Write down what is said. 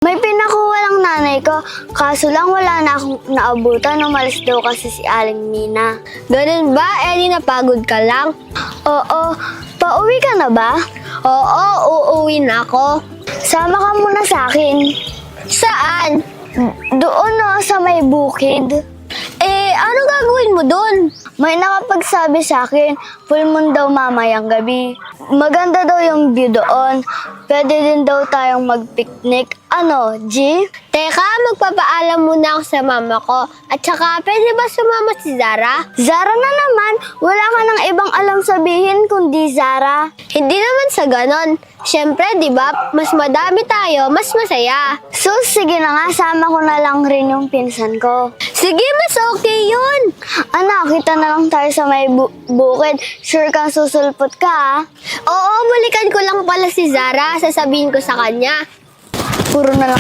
May pinakuha lang nanay ko, kaso lang wala na akong naabutan. Umalis daw kasi si Aling Mina. Ganun ba? Eh, napagod ka lang? Oo, pauwi ka na ba? Oo, uuwi na ako. Sama ka muna sa akin. Saan? Doon no, sa may bukid. Eh, anong gagawin mo doon? May nakapagsabi sa akin, full moon daw mamayang gabi. Maganda daw yung view doon. Pwede din daw tayong mag-picnic. Ano, G? Teka, magpapaalam muna ako sa mama ko. At saka, pwede ba sumama si Zara? Zara na naman, wala ka nang ibang alam sabihin kundi Zara. Hindi naman sa ganon. Siyempre, di ba, mas madami tayo, mas masaya. So, sige na nga, sama ko na lang rin yung pinsan ko. Sige, mas okay yun. Anak, kita na lang tayo sa may bukid. Sure kang susulpot ka, ah. Oo, balikan ko lang pala si Zara. Sasabihin ko sa kanya. Puro na lang